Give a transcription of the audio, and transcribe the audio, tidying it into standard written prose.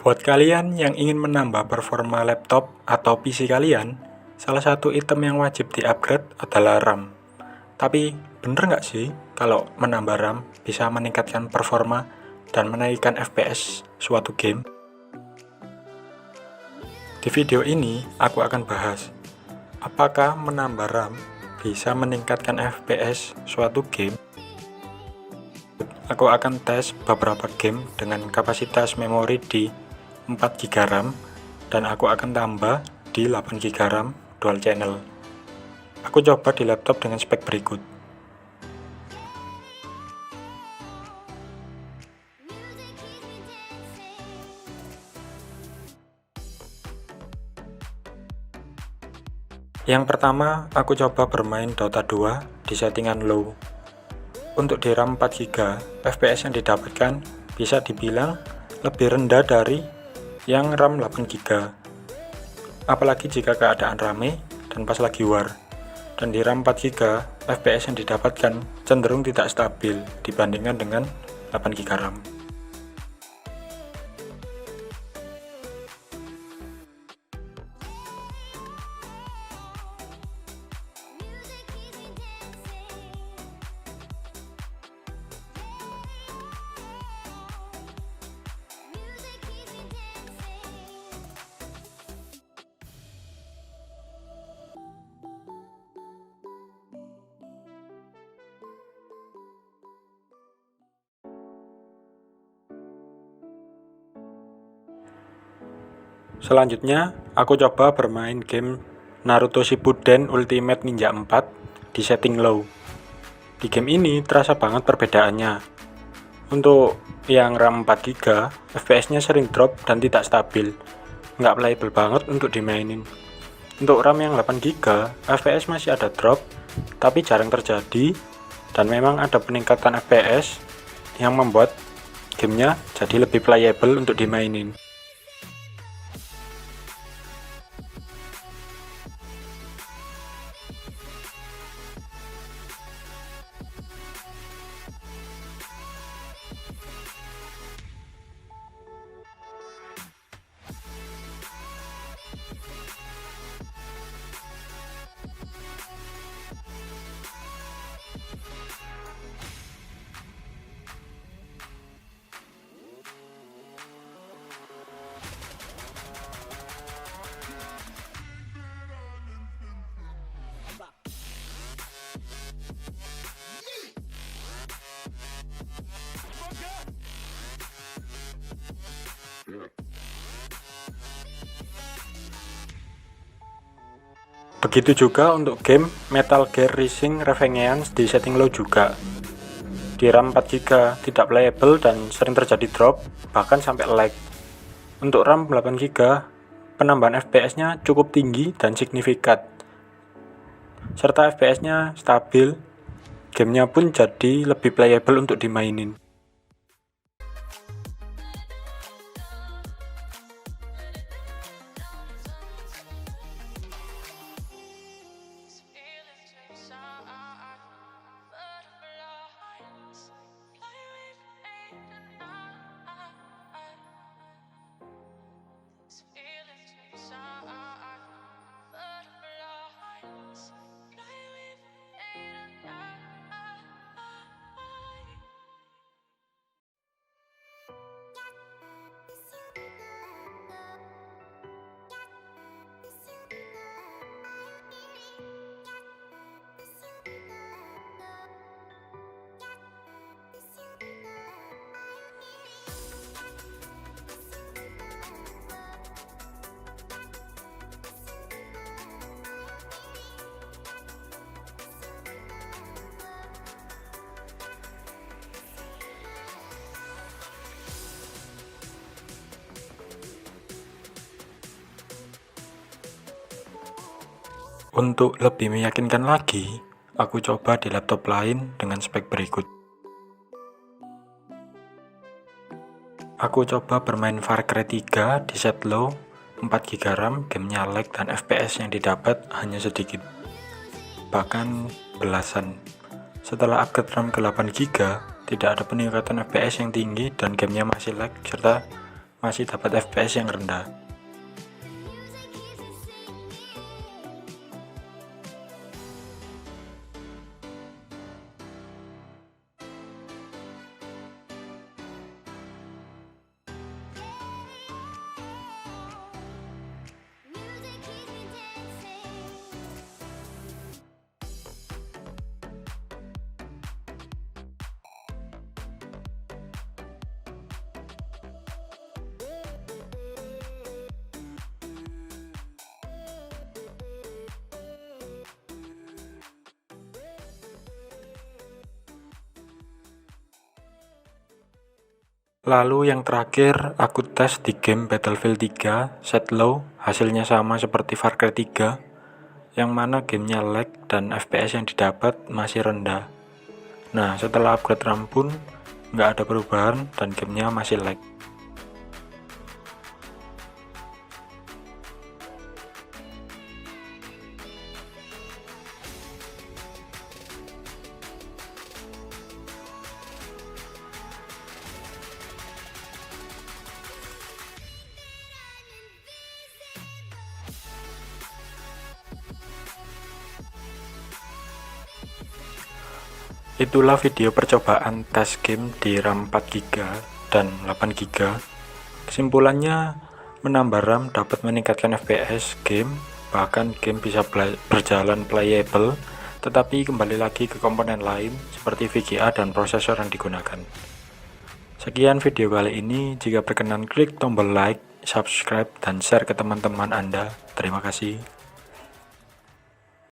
Buat kalian yang ingin menambah performa laptop atau PC kalian, salah satu item yang wajib di-upgrade adalah RAM. Tapi, bener nggak sih kalau menambah RAM bisa meningkatkan performa dan menaikkan FPS suatu game? Di video ini, aku akan bahas apakah menambah RAM bisa meningkatkan FPS suatu game. Aku akan tes beberapa game dengan kapasitas memori di 4GB RAM dan aku akan tambah di 8GB RAM dual channel. Aku coba di laptop dengan spek berikut. Yang pertama, aku coba bermain Dota 2 di settingan low. Untuk di RAM 4GB, FPS yang didapatkan bisa dibilang lebih rendah dari yang RAM 8GB. Apalagi jika keadaan rame dan pas lagi war. Dan di RAM 4GB, FPS yang didapatkan cenderung tidak stabil dibandingkan dengan 8GB RAM. Selanjutnya, aku coba bermain game Naruto Shippuden Ultimate Ninja 4 di setting low. Di game ini terasa banget perbedaannya. Untuk yang RAM 4GB, FPS-nya sering drop dan tidak stabil. Nggak playable banget untuk dimainin. Untuk RAM yang 8GB, FPS masih ada drop, tapi jarang terjadi, dan memang ada peningkatan FPS yang membuat gamenya jadi lebih playable untuk dimainin. Begitu juga untuk game Metal Gear Rising Revengeance di setting low juga. Di RAM 4GB tidak playable dan sering terjadi drop, bahkan sampai lag. Untuk RAM 8GB, penambahan FPS-nya cukup tinggi dan signifikan. Serta FPS-nya stabil, gamenya pun jadi lebih playable untuk dimainin. Untuk lebih meyakinkan lagi, aku coba di laptop lain dengan spek berikut. Aku coba bermain Far Cry 3 di set low, 4GB RAM, gamenya lag dan FPS yang didapat hanya sedikit, bahkan belasan. Setelah upgrade RAM ke 8GB, tidak ada peningkatan FPS yang tinggi dan gamenya masih lag serta masih dapat FPS yang rendah. Lalu yang terakhir, aku tes di game Battlefield 3 set low, hasilnya sama seperti Far Cry 3, yang mana gamenya lag dan FPS yang didapat masih rendah. Nah, setelah upgrade RAM pun nggak ada perubahan dan gamenya masih lag. Itulah video percobaan tes game di RAM 4GB dan 8GB. Kesimpulannya, menambah RAM dapat meningkatkan FPS game, bahkan game bisa berjalan playable, tetapi kembali lagi ke komponen lain seperti VGA dan prosesor yang digunakan. Sekian video kali ini, jika berkenan klik tombol like, subscribe, dan share ke teman-teman Anda. Terima kasih.